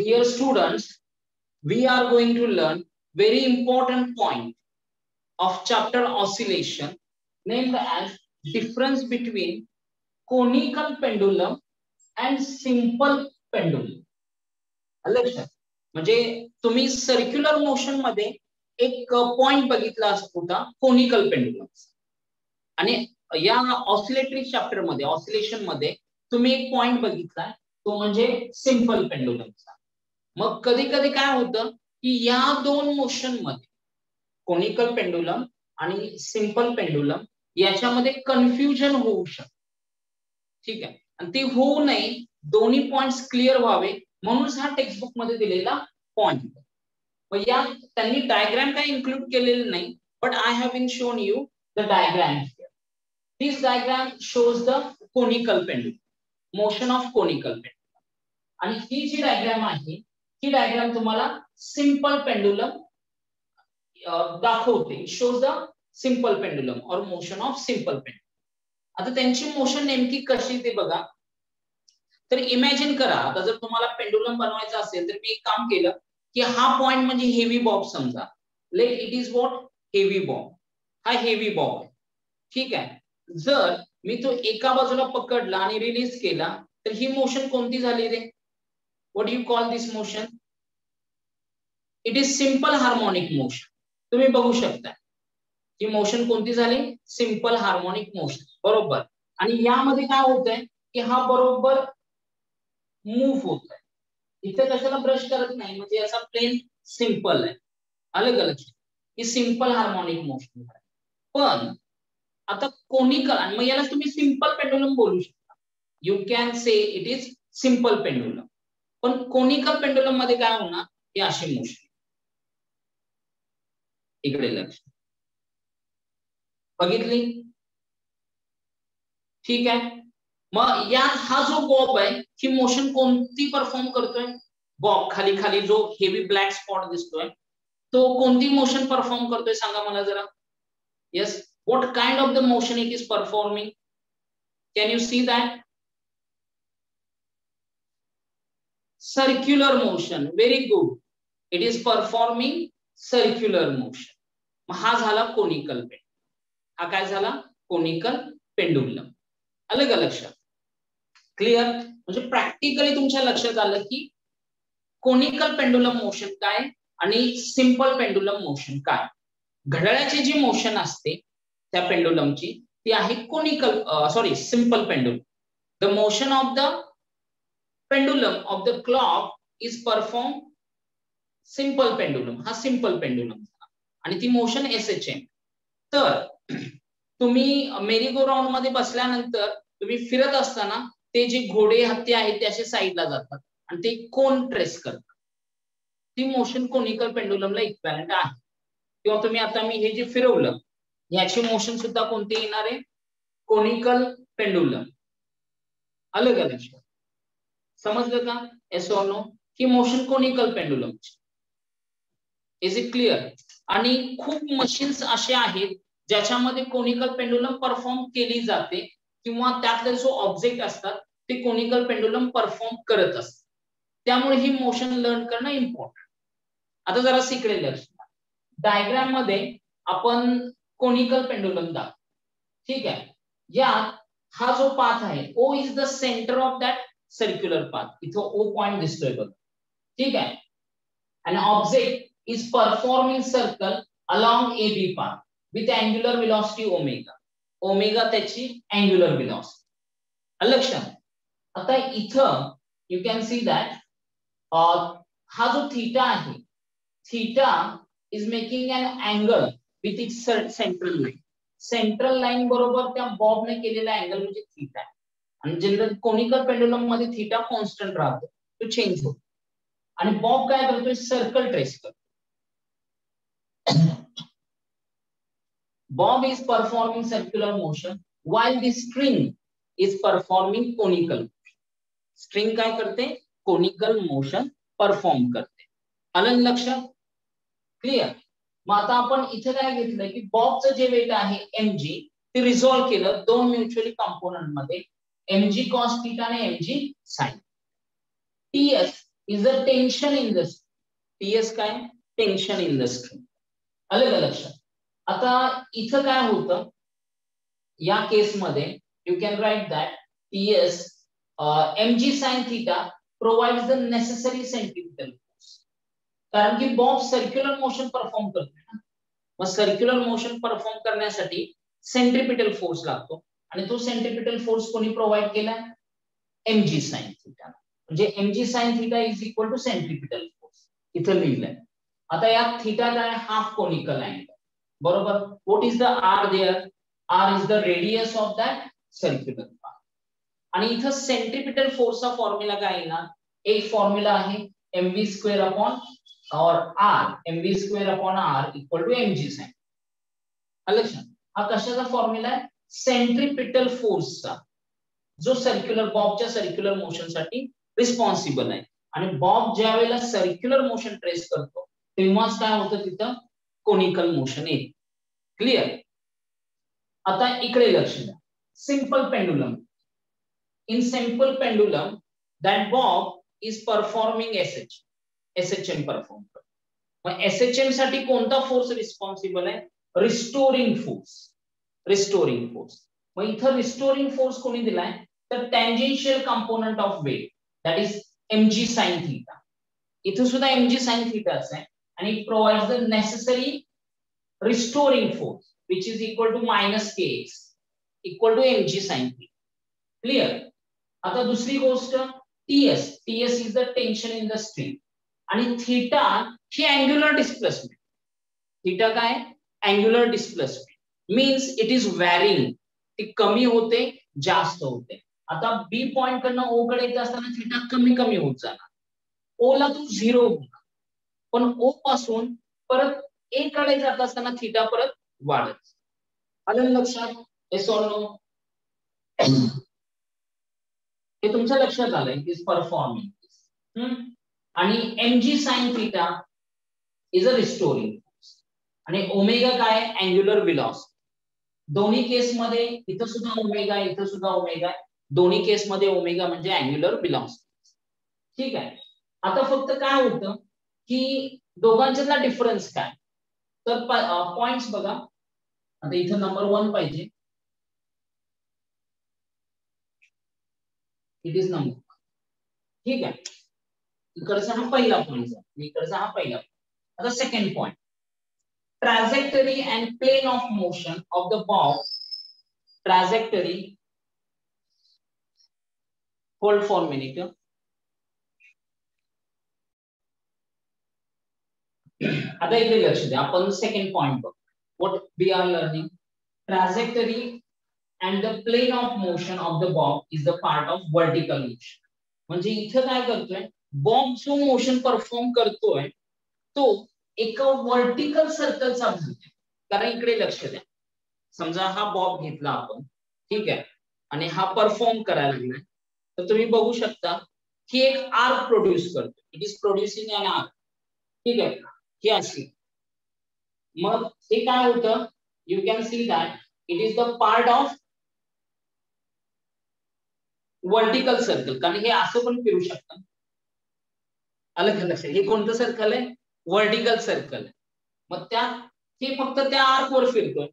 here students, we are going to learn very important point of chapter oscillation named as difference between conical pendulum and simple pendulum. लक्षात म्हणजे तुम्ही circular motion मध्ये एक point बघितला होता conical pendulum आणि या ऑसिलेटरी चॅप्टर मध्ये ऑसिलेशन मध्ये तुम्ही एक पॉइंट बघितला तो म्हणजे सिंपल पेंडुलमचा. मग कधी कधी काय होतं की या दोन मोशन मध्ये कोनिकल पेंडुलम आणि सिंपल पेंडुलम याच्यामध्ये कन्फ्युजन होऊ शकतं. ठीक आहे, आणि ते होऊ नये, दोन्ही पॉइंट्स क्लिअर व्हावे म्हणूनच हा टेक्स्ट बुक मध्ये दिलेला पॉइंट. मग या त्यांनी डायग्राम काय इन्क्लूड केलेले नाही, but I have been shown you the diagram. This diagram shows the conical pendulum, motion of conical pendulum. आणि ही जी डायग्राम आहे ही डायग्राम तुम्हाला सिंपल पेंडुलम दाखवते, shows the simple pendulum or motion of simple pendulum. आता त्यांची motion नेमकी कशी ते बघा. तर इमॅजिन करा, आता जर तुम्हाला पेंडुलम बनवायचा असेल तर मी एक काम केलं की हा पॉइंट म्हणजे हेवी बॉब समजा, let it is what heavy Bob. हा हेवी बॉब आहे. ठीक आहे, जर मी तो एका बाजूला पकडला आणि रिलीज केला तर ही मोशन कोणती झाली रे? What you call this motion? It is simple harmonic motion. तुम्ही बघू शकता ही मोशन कोणती झाली? सिंपल हार्मोनिक मोशन, बरोबर. आणि यामध्ये काय होतंय की हा बरोबर मूव्ह होत आहे. इथे कशाला ब्रश करत नाही, म्हणजे याचा प्लेन सिंपल आहे. अलग अलग ही सिंपल हार्मोनिक मोशन. पण आता कोनिकल, आणि मग याला तुम्ही सिंपल पेंडुलम बोलू शकता. You can say it is simple pendulum. पण कोनिकल पेंडुलम मध्ये काय होणार, हे अशी मोशन. इकडे लक्ष बघितली? ठीक आहे. मग या हा जो बॉब आहे ही मोशन कोणती परफॉर्म करतोय? बॉब खाली खाली जो हेवी ब्लॅक स्पॉट दिसतोय तो कोणती मोशन परफॉर्म करतोय सांगा मला जरा. Yes, what kind of the motion it is performing? Can you see that? Circular motion. Very good, it is performing circular motion. हा झाला कोनिकल पेंडुलम. हा काय झाला? Conical pendulum. अलग अलग लक्षात. क्लिअर? म्हणजे प्रॅक्टिकली तुमच्या लक्षात आलं की कोनिकल पेंडुलम मोशन काय आणि सिंपल पेंडुलम मोशन काय. घड्याळाची जी मोशन असते त्या पेंडुलमची ती आहे conical simple pendulum. The motion of the pendulum of the clock is perform simple pendulum. हा सिंपल पेंडुलम आणि ती मोशन SHM. तर तुम्ही मेरी गो राऊंड मध्ये बसल्यानंतर तुम्ही फिरत असताना ते जे घोडे हत्ती आहेत ते असे साईडला जातात आणि ते कोन ट्रेस करतात. ती मोशन कोनिकल पेंडुलमला इक्विव्हॅलेंट आहे. किंवा तुम्ही आता मी हे जे फिरवलं याची मोशन सुद्धा कोणती येणार आहे? Conical pendulum. अलग अलग. समजलं का? Yes or no? ही मोशन कोनिकल पेंडुलमची. Is it clear? आणि खूप मशीन्स असे आहेत ज्याच्यामध्ये कोनिकल पेंडुलम परफॉर्म केली जाते किंवा त्यातले जो ऑब्जेक्ट असतात ते कोनिकल पेंडुलम परफॉर्म करत असतात. त्यामुळे ही मोशन लर्न करणं इम्पॉर्टंट. आता जरा इकडे लक्ष. डायग्राम मध्ये आपण कोनिकल पेंडुलम दाखवू. ठीक आहे, यात हा जो पाथ आहे O is the centre of that circular path. इथं O पॉइंट दिसतोय बघ. ठीक आहे, an object is performing circle along AB path with angular velocity omega. Omega त्याची angular velocity. लक्षात. आता इथं you can see that हा जो थीटा आहे, theta is making an angle with its central line. Central line बरोबर त्या Bob ने केलेला अँगल म्हणजे थीटा. आणि जनरल कोनिकल पेंडुलम मध्ये थीटा कॉन्स्टंट राहतो, तो चेंज होतो. आणि बॉब काय करतोय? सर्कल ट्रेस करतो. Bob is performing circular motion while the string is performing conical motion. String काय करते? Conical motion perform करते. आलं लक्षात? क्लिअर? मग आता आपण इथे काय घेतलं की बॉबचं जे वेट आहे mg ते रिझॉल्व्ह केलं दोन म्युच्युअली कंपोनंट मध्ये, mg cos थीटा आणि mg sin. ts is the tension in the string. TS काय, टेन्शन इन द स्ट्रिंग. आलं का लक्षात. आता इथं काय होतं या केसमध्ये, you can write that TS mg sin theta provides the necessary centripetal force. कारण की बॉब सर्क्युलर मोशन परफॉर्म करतोय ना, मग सर्क्युलर मोशन परफॉर्म करण्यासाठी सेंट्रिपिटल फोर्स लागतो आणि तो सेंट्रिपिटल फोर्स कोणी प्रोव्हाइड केला, mg sin theta. म्हणजे mg sin theta is equal to centripetal force इथं लिहिलंय. आता यात थीटा काय, हाफ कोनिकल अँगल, बरोबर. What is the R there, R is the radius of that circular path. आणि इथं सेंट्रिपिटल फोर्सचा फॉर्म्युला काय येणार, एक फॉर्म्युला आहे mv square upon or R, mv square upon R equal to mg sin. लक्षात, हा कशाचा फॉर्म्युला आहे, सेंट्रिपिटल फोर्सचा, जो सर्क्युलर बॉबच्या सर्क्युलर मोशन साठी रिस्पॉन्सिबल आहे. आणि बॉब ज्या वेळेला सर्क्युलर मोशन ट्रेस करतो तेव्हाच काय होतं, तिथं कोनिकल मोशन येते. क्लिअर. आता इकडे लक्ष द्या, simple pendulum. In simple pendulum that bob is performing SHM perform करतो. मग SHM साठी कोणता फोर्स रिस्पॉन्सिबल आहे, रिस्टोरिंग फोर्स. Restoring force. मग इथं रिस्टोरिंग फोर्स कोणी दिलाय, तर tangential component of weight that is mg sin theta. इथं सुद्धा mg sin theta आहे आणि it provides the necessary restoring force which is equal to minus kx equal to mg sin theta. Clear. आता दुसरी गोष्ट TS. TS is the tension in the string आणि theta ही angular displacement. Theta काय, angular displacement means it is varying, ती कमी होते जास्त होते. आता बी पॉइंट कडनं ओ कडे येत असताना थीटा कमी कमी होत जाणार, ओ ला तो 0 होणार, पण ओ पासून परत ए कडे जात असताना थीटा परत वाढत. आलं लक्षात, येस ऑर नो. हे तुमच्या लक्षात आलंय की परफॉर्मिंग. आणि mg sin theta is a restoring force आणि ओमेगा काय, अँग्युलर वेलोसिटी. दोन्ही केस मध्ये इथं सुद्धा ओमेगा, इथं सुद्धा ओमेगा, दोन्ही केस मध्ये ओमेगा म्हणजे अँग्युलर वेलोसिटी. ठीक आहे. आता फक्त काय होतं की दोघांच्यातला डिफरन्स काय, तर पॉइंट्स बघा. आता इथं नंबर 1 पाहिजे, इट इज नंबर. ठीक आहे. इकडचा हा पहिला पॉइंट, इकडचा हा पहिला. आता second point, trajectory and plane of motion of the bob. Trajectory, hold for minute. आता इकडे लक्ष द्या, आपण सेकंड पॉइंट बघ. What we are learning, trajectory and the plane of motion of the bob is the part of vertical motion. म्हणजे इथं काय करतोय, बॉब जो मोशन परफॉर्म करतोय तो एका वर्टिकल सर्कलचा भाग आहे. कारण इकडे लक्ष द्या, समजा हा बॉब घेतला आपण, ठीक आहे, आणि हा परफॉर्म करायला लागलाय, तर तुम्ही बघू शकता की एक आर्क प्रोड्यूस करतो. It is producing an arc. ठीक आहे, ही अशी. मग हे काय होतं, you can see that it is the part of vertical circle. कारण हे असं पण फिरू शकतं. अलग अलग. हे कोणतं सर्कल आहे, वर्टिकल सर्कल आहे. मग त्या हे फक्त त्या आर्क वर फिरतोय,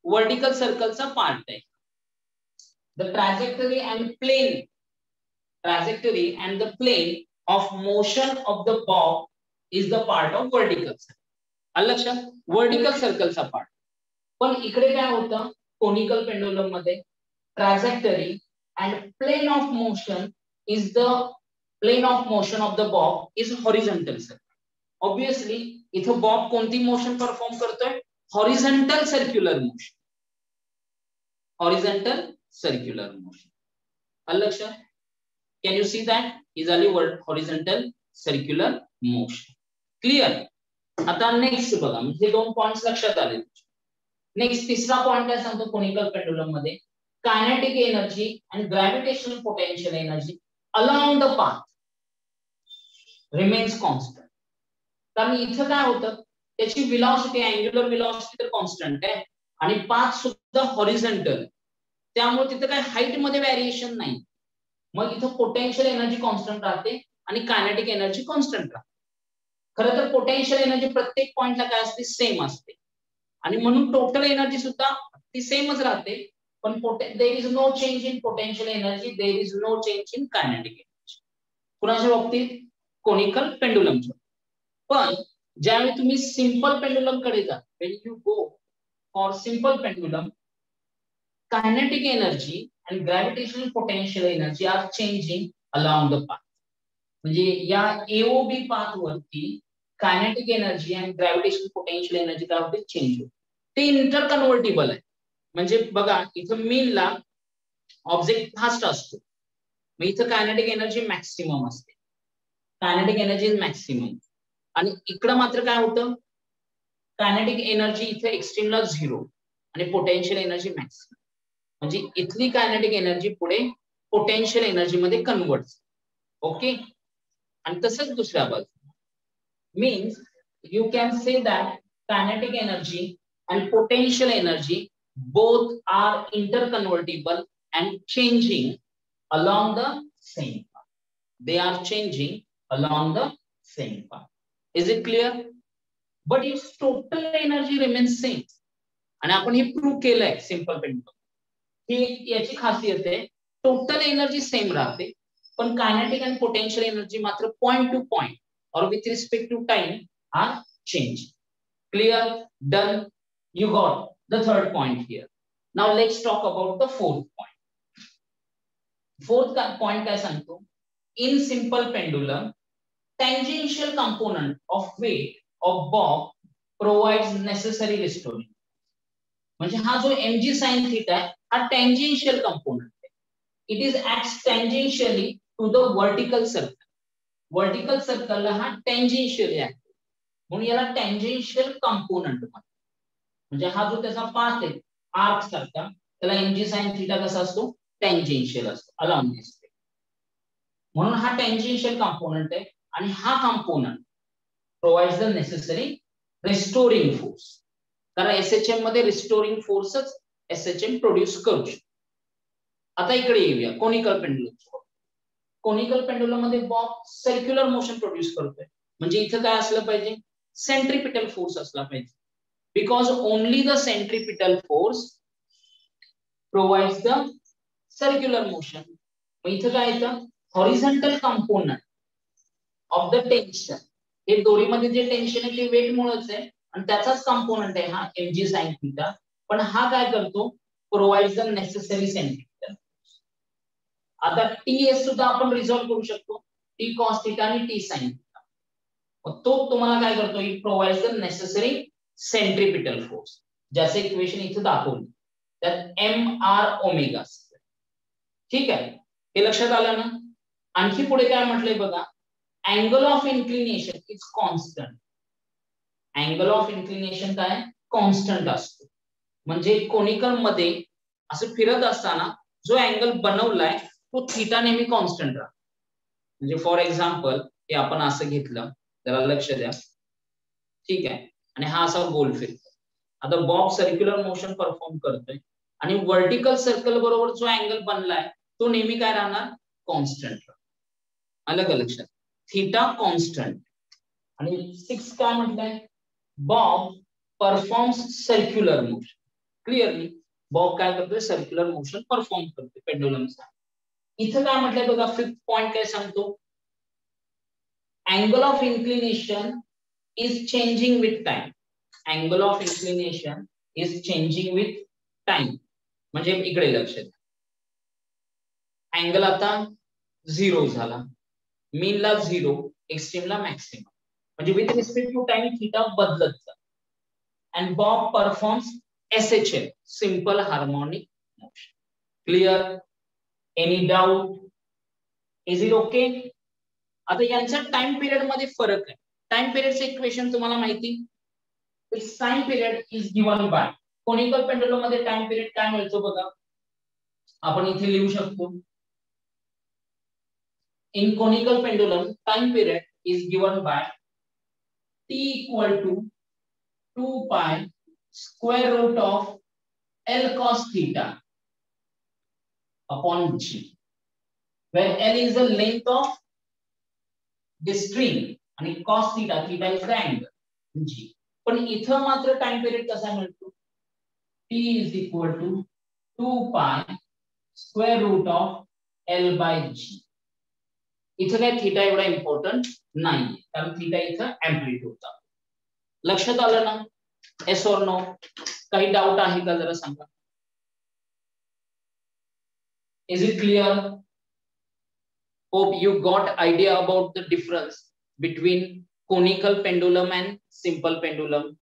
वर्टिकल सर्कलचा पार्ट आहे. The trajectory and plane, trajectory and the plane of motion of the bob is the part of vertical circle. आलं लक्षात, वर्टिकल सर्कलचा पार्ट. पण इकडे काय होतं, कोनिकल पेंडुलम मध्ये trajectory and plane of motion is the plane of motion of the bob is horizontal circle. Obviously इथं Bob कोणती मोशन परफॉर्म करतोय, horizontal circular motion. Horizontal circular motion. आलं लक्षात, can you see that he झाली horizontal circular motion. Clear. आता next बघा, म्हणजे 2 points लक्षात आले. नेक्स्ट तिसरा पॉइंट काय सांगतो कोनिकल पेंडुलम मध्ये, kinetic energy and gravitational potential energy along the path remains constant. कारण इथं काय होतं, त्याची वेलोसिटी, अँग्युलर वेलोसिटी तर कॉन्स्टंट आहे आणि पाथ सुद्धा हॉरिझॉन्टल, त्यामुळे तिथं काय हाईट मध्ये व्हेरिएशन नाही. मग इथं पोटेन्शियल एनर्जी कॉन्स्टंट राहते आणि कायनेटिक एनर्जी कॉन्स्टंट राहते. खरं तर पोटेन्शियल एनर्जी प्रत्येक पॉइंटला काय असते, सेम असते, आणि म्हणून टोटल एनर्जी सुद्धा ती सेमच राहते. पण there is no change in potential energy, there is no change in kinetic energy. कुणाच्या बाबतीत, कोनिकल पेंडुलमच्या. पण ज्यावेळी तुम्ही सिंपल पेंडुलम कडे जा, when you go for simple pendulum, kinetic energy and gravitational potential energy are changing along the path. म्हणजे या AOB path वरती कायनेटिक एनर्जी आणि ग्रॅव्हिटेशनल पोटेन्शियल एनर्जी काय होते, चेंज होते. ते इंटर कन्व्हर्टिबल आहे. म्हणजे बघा इथं मीनला ऑब्जेक्ट फास्ट असतो, मग इथं कायनेटिक एनर्जी मॅक्सिमम असते, कायनेटिक एनर्जी इज मॅक्सिमम. आणि इकडं मात्र काय होतं, कायनेटिक एनर्जी इथे एक्स्ट्रीमला 0 आणि पोटेन्शियल एनर्जी मॅक्सिमम. म्हणजे इथली कायनेटिक एनर्जी पुढे पोटेन्शियल एनर्जी मध्ये कन्वर्ट. ओके. आणि तसंच दुसऱ्या बाजूला means you can say that kinetic energy and potential energy both are interconvertible and changing along the same path. They are changing along the same path. Is it clear? But if total energy remains same, आणि आपण हे prove केलंय simple pendulum, ही याची खासियत आहे, total energy same राहते पण kinetic आणि पोटेन्शियल एनर्जी मात्र point to point or with respect to time are change. Clear? Done? You got the third point here. Now let's talk about the fourth point. Fourth point काय सांगतो, in simple pendulum tangential component of weight of bob provides necessary restoring. म्हणजे हा जो mg sin theta आहे हा tangential component आहे. It is acts tangentially to the vertical circle. Vertical circle ला हा tangentially आहे, म्हणून याला tangential component म्हणतात. म्हणजे हा जो त्याचा पाथ आहे आर्क सारखा, त्याला mg sin थीटा कसा असतो, टँजेन्शियल असतो अलॉंग दिस वे. म्हणून हा टँजेन्शियल कंपोनेंट आहे आणि हा component provides the necessary restoring force. कारण एसएचएम मध्ये रिस्टोरिंग फोर्सच एसएचएम प्रोड्यूस करू शकतो. आता इकडे येऊया कोनिकल पेंडुलम. कोनिकल पेंडुलम मध्ये बॉब सर्क्युलर मोशन प्रोड्यूस करतोय, म्हणजे इथं काय असलं पाहिजे, सेंट्रिपिटल फोर्स असला पाहिजे. Because only the centripetal force provides the circular motion. मग इथं काय येतं, horizontal component of the tension. हे दोरीमध्ये जे टेन्शन आहे ते वेट मुळेच आहे आणि त्याचाच कंपोनेंट आहे हा mg sin थीटा. पण हा काय करतो, provides the necessary centripetal. आता ts सुद्धा आपण रिझॉल्व करू शकतो, t cos थीटा आणि t sin थीटा. तो तुम्हाला काय करतो, it provides the necessary centripetal force. जैसे इक्वेशन इथे दाखवली त्यात mr ओमेगा. ठीक आहे, हे लक्षात आलं ना. आणखी पुढे काय म्हटलंय बघा, angle of inclination is constant. Angle of inclination काय, कॉन्स्टंट असतो. म्हणजे कोनिकल मध्ये असं फिरत असताना जो अँगल बनवलाय तो थीटा नेहमी कॉन्स्टंट राहतो. म्हणजे फॉर एक्झाम्पल हे आपण असं घेतलं, जरा लक्ष द्या. ठीक आहे, आणि हा असा गोल फिरतो. आता बॉब सर्क्युलर मोशन परफॉर्म करतोय आणि वर्टिकल सर्कल बरोबर जो अँगल बनलाय तो नेहमी काय राहणार, कॉन्स्टंट. अलग लक्षात, थीटा कॉन्स्टंट. आणि 6 काय म्हटलंय, Bob performs circular motion. Clearly Bob काय करतोय, सर्क्युलर मोशन परफॉर्म करतोय पेंडुलमचा. इथं काय म्हटलंय बघा, 5th पॉइंट काय सांगतो, angle of inclination is changing with time. Angle of inclination is changing with time. म्हणजे इकडे लक्ष द्या, अँगल आता 0 झाला, मीन ला 0, एक्स्ट्रीम ला मॅक्सिमम. म्हणजे with respect to time theta बदलत जातो. and Bob performs SHM, simple harmonic motion. Clear? Any doubt? Is it okay? आता यांचा टाइम पिरियड मध्ये फरक आहे. टाइम पिरियडचे इक्वेशन तुम्हाला माहिती, time period is given by conical pendulum मध्ये टाइम पिरियड काय मिळतो बघा, आपण इथे लिहू शकतो. In conical pendulum, time period is given by t equal to 2 pi square root of L cos theta upon g, where L is the length of this string आणि cos theta, theta is the angle g. पण इथं मात्र time period कसा मिळतो? t is equal to 2 pi square root of L by g. इथं काय theta एवढा important नाही, कारण थीटा इथं अँप्लिट्यूडचा. लक्षात आलं ना? Yes or no? काही डाऊट आहे का जरा सांगा. Is it clear? Hope you got idea about the difference between conical pendulum and simple pendulum.